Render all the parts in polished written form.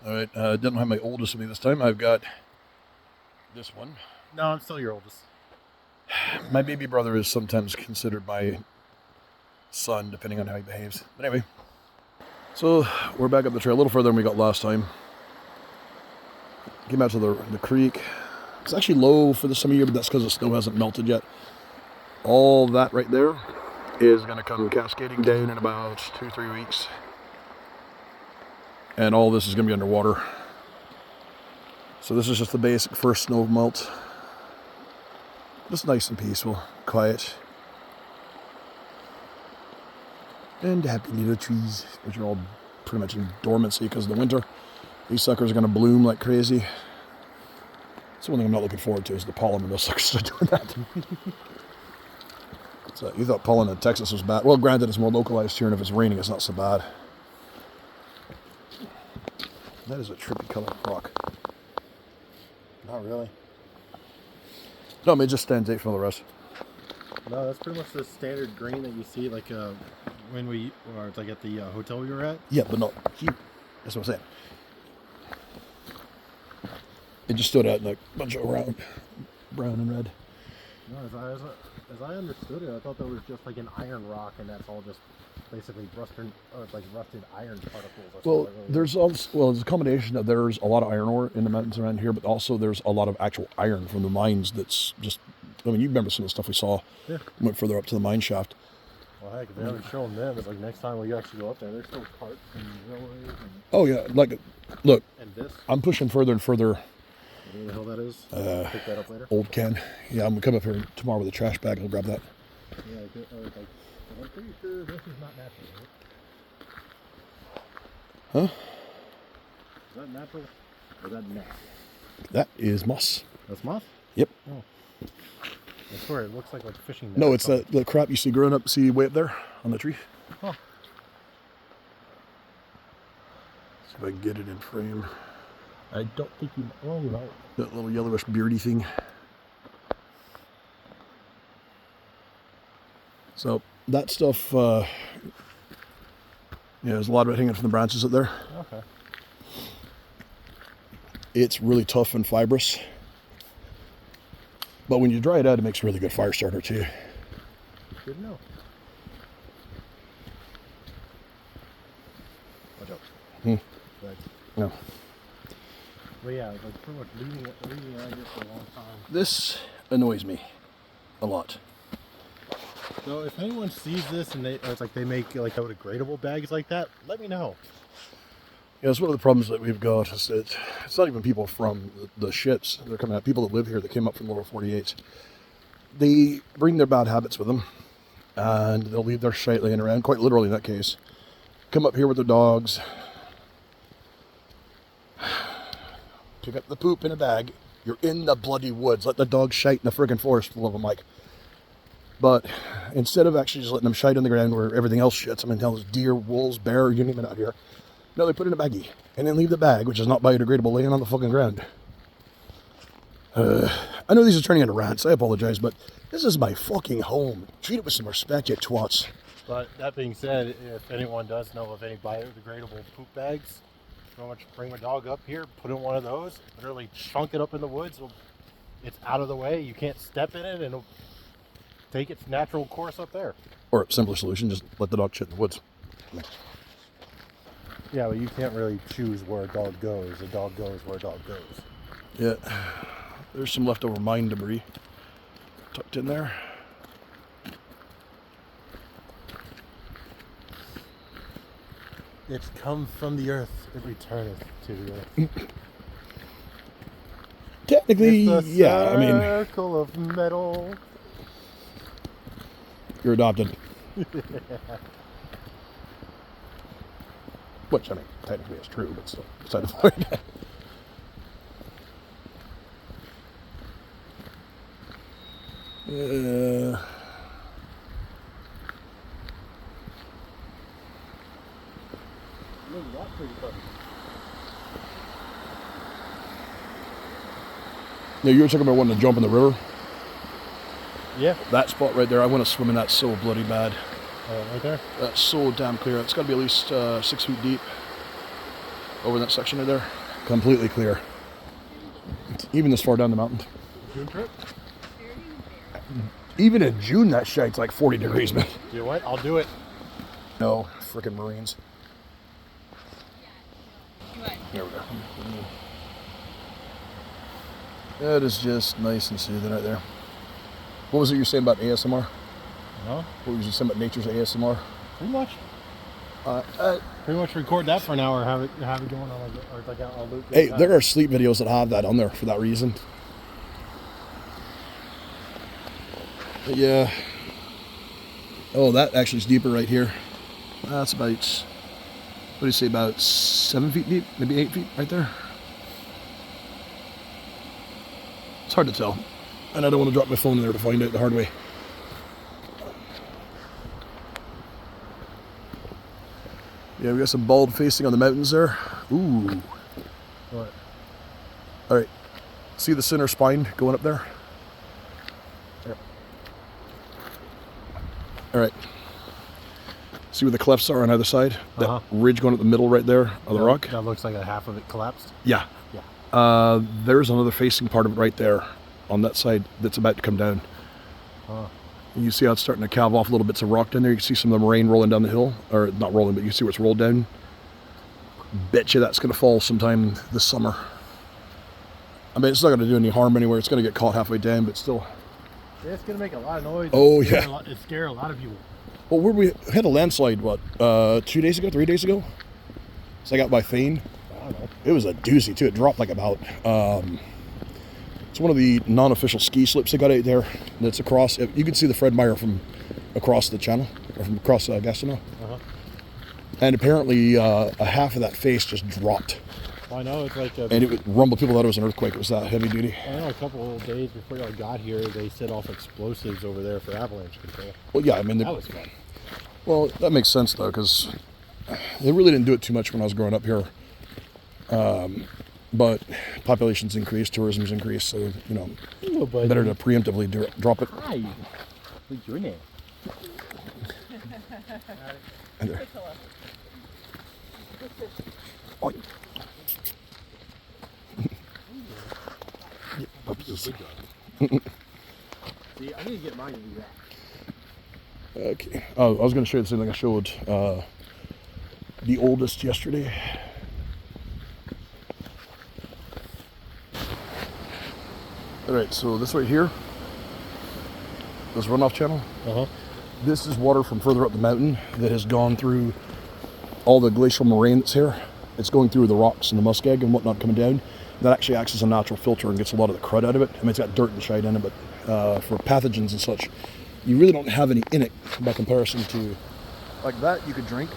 All right, didn't have my oldest with me this time. I've got this one. No, I'm still your oldest. My baby brother is sometimes considered my son, depending on how he behaves. But anyway, so we're back up the trail a little further than we got last time. Came out to the creek. It's actually low for this time of year, but that's because the snow hasn't melted yet. All that right there is going to come cascading down in about 2-3 weeks. And all this is going to be underwater. So this is just the basic first snow melt. Just nice and peaceful, quiet. And happy little trees, which are all pretty much in dormancy because of the winter. These suckers are going to bloom like crazy. That's one thing I'm not looking forward to is the pollen when those suckers are doing that. So you thought pollen in Texas was bad. Well, granted, it's more localized here, and if it's raining, it's not so bad. That is a trippy color rock. Not really. No, I mean, it just stands out from the rest. No, that's pretty much the standard green that you see, like when we, or like at the hotel we were at. Yeah, but not here. That's what I'm saying. It just stood out in a bunch of brown and red. No, as I understood it, I thought that was just like an iron rock, and that's all just basically rusted iron particles. Well, there's a combination of there's a lot of iron ore in the mountains around here, but also there's a lot of actual iron from the mines. That's just, I mean, you remember some of the stuff we saw. Yeah. Went further up to the mine shaft. Well, heck, if they haven't shown them, it's like next time we actually go up there, there's still carts and railways. And, oh yeah, like look. And this. I'm pushing further and further. What the hell that is? Pick that up later. Old can. Yeah, I'm gonna come up here tomorrow with a trash bag. I'll grab that. Yeah, I'm pretty sure this is not natural. Huh? Is that natural? Or is that natural? That is moss. That's moss? Yep. Oh. I swear, it looks like fishing net. No, it's the crap you see growing up. See way up there on the tree. Huh. See if I can get it in frame. I don't think you. Oh, you might. That little yellowish beardy thing. So that stuff, yeah, there's a lot of it hanging from the branches up there. Okay. It's really tough and fibrous. But when you dry it out, it makes a really good fire starter too. Good to know. Watch out. Right. No. Well, yeah, like pretty much leaving it out here for a long time. This annoys me a lot. So if anyone sees this and it's like they make like biodegradable bags like that, let me know. Yeah, it's one of the problems that we've got is that it's not even people from the ships. They're coming out, people that live here that came up from the lower 48s. They bring their bad habits with them, and they'll leave their shite laying around, quite literally in that case. Come up here with their dogs, pick up the poop in a bag. You're in the bloody woods. Let the dog shite in the friggin' forest full of them, Mike. But instead of actually just letting them shite on the ground where everything else shits, I mean, hell, there's deer, wolves, bear, you name it out here. No, they put it in a baggie and then leave the bag, which is not biodegradable, laying on the fucking ground. I know these are turning into rants. I apologize, but this is my fucking home. Treat it with some respect, you twats. But that being said, if anyone does know of any biodegradable poop bags, bring my dog up here, put in one of those, literally chunk it up in the woods. It's out of the way. You can't step in it, and it'll take its natural course up there. Or a simpler solution, just let the dog shit in the woods. Yeah, but you can't really choose where a dog goes. A dog goes where a dog goes. Yeah, there's some leftover mine debris tucked in there. It's come from the earth, it returneth to the earth. Technically, it's the yeah, I mean, circle of metal. You're adopted. Which, I mean, technically is true, but still, beside the point. No, you were talking about wanting to jump in the river? Yeah. That spot right there, I want to swim in that so bloody bad. Right there? That's so damn clear. It's got to be at least 6 feet deep. over that section right there, completely clear. Even this far down the mountain. June trip? Even in June, that shite's like 40 degrees, man. You know what? I'll do it. No, freaking Marines. There we go. That is just nice and soothing right there. What was it you were saying about ASMR? Huh? What was you saying about nature's ASMR? Pretty much. Pretty much record that for an hour. Have it going on like a loop. Hey, there are sleep videos that have that on there for that reason. But yeah. Oh, that actually is deeper right here. That's about, what do you say, about 7 feet deep? Maybe 8 feet right there. It's hard to tell. And I don't want to drop my phone in there to find out the hard way. Yeah, we got some bald facing on the mountains there. Ooh. What? All right. See the center spine going up there? Yep. All right. See where the clefts are on either side? That ridge going up the middle right there of the rock? That looks like a half of it collapsed? Yeah. Yeah. There's another facing part of it right there on that side that's about to come down. And you see how it's starting to calve off little bits of rock down there. You can see some of the rain rolling down the hill. Or not rolling, but you see where it's rolled down. Bet you that's going to fall sometime this summer. I mean, it's not going to do any harm anywhere. It's going to get caught halfway down, but still. Yeah, it's going to make a lot of noise. Oh, yeah. It scared a lot of people. Well, we had a landslide, what, 2 days ago, 3 days ago? So I got by Thane. I don't know. It was a doozy, too. It dropped like about, it's one of the non-official ski slips they got out there. That's across, you can see the Fred Meyer from across the channel, or from across Gastineau. And apparently a half of that face just dropped. I know, it's like... and it would rumble. People thought it was an earthquake. It was that heavy duty. I know a couple of days before y'all got here, they set off explosives over there for avalanche control. Well, yeah, I mean... That was fun. Well, that makes sense, though, because they really didn't do it too much when I was growing up here. But population's increased, tourism's increased, so, you know, better to preemptively drop it. Hi. What's your name? And there. Oh. Yeah, puppies. See, I need to get mine to do that. Okay. Oh, I was going to show you the same thing I showed the oldest yesterday. All right, so this right here, this runoff channel, this is water from further up the mountain that has gone through all the glacial moraine that's here. It's going through the rocks and the muskeg and whatnot coming down. That actually acts as a natural filter and gets a lot of the crud out of it. I mean, it's got dirt and shite in it, but for pathogens and such, you really don't have any in it by comparison to, like that you could drink,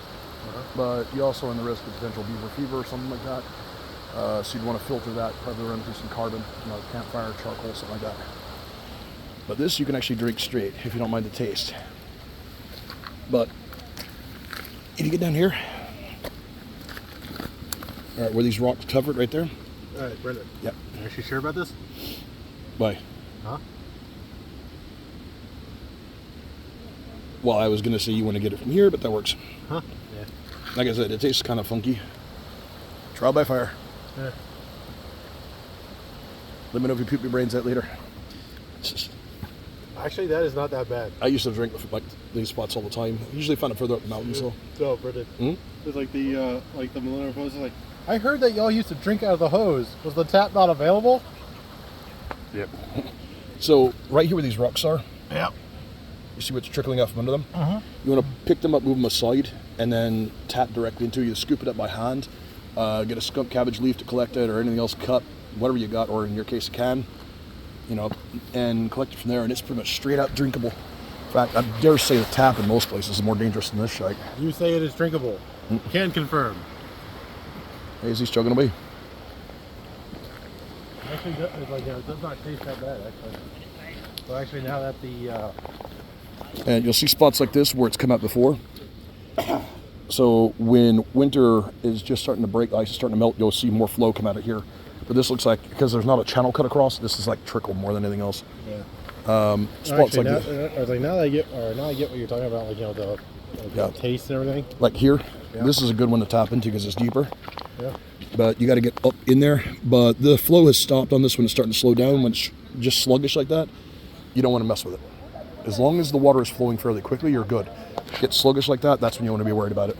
but you also run the risk of potential beaver fever or something like that. So you'd want to filter that, probably run through some carbon, you know, campfire, charcoal, something like that. But this you can actually drink straight if you don't mind the taste. But if you get down here, all right, where these rocks covered right there. All right, Brendan. Yep. Are you actually sure about this? Why? Huh? Well, I was going to say you want to get it from here, but that works. Huh? Yeah. Like I said, it tastes kind of funky. Trial by fire. Yeah. Let me know if you poop your brains out later. Actually, that is not that bad. I used to drink like these spots all the time. Usually found it further up the mountain, so. No, Brendan. It's like the millennial hose is like, I heard that y'all used to drink out of the hose. Was the tap not available? Yep. So right here where these rocks are. Yep. You see what's trickling out from under them? You want to pick them up, move them aside, and then tap directly into it. You scoop it up by hand. Get a skunk cabbage leaf to collect it, or anything else cut, whatever you got, or in your case a can, you know, and collect it from there, and it's pretty much straight out drinkable. In fact, I dare say the tap in most places is more dangerous than this shite. You say it is drinkable. Can confirm. Hey, is he chugging away? Actually, it does not taste that bad, actually. So actually, now that the... And you'll see spots like this where it's come out before. So when winter is just starting to break, ice is starting to melt, you'll see more flow come out of here. But this looks like, because there's not a channel cut across, this is like trickle more than anything else. Yeah. Spots actually, like this. I was like, now I get what you're talking about, like, you know, the taste and everything. Like here, this is a good one to tap into because it's deeper. Yeah. but you got to get up in there. But the flow has stopped on this when it's starting to slow down. When it's just sluggish like that, you don't want to mess with it. As long as the water is flowing fairly quickly, you're good. Get sluggish like that, that's when you want to be worried about it.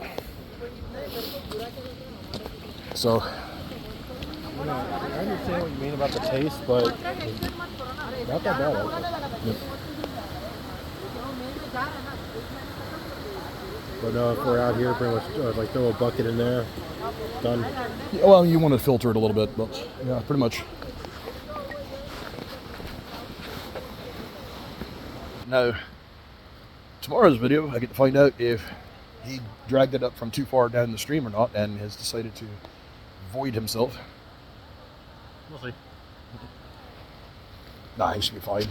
So, I understand what you mean about the taste, but not that bad. yep. But no, if we're out here, pretty much like throw a bucket in there, done. Yeah, well, you want to filter it a little bit, but yeah, pretty much. Now, tomorrow's video, I get to find out if he dragged it up from too far down the stream or not, and has decided to void himself. We'll see. Nah, he should be fine.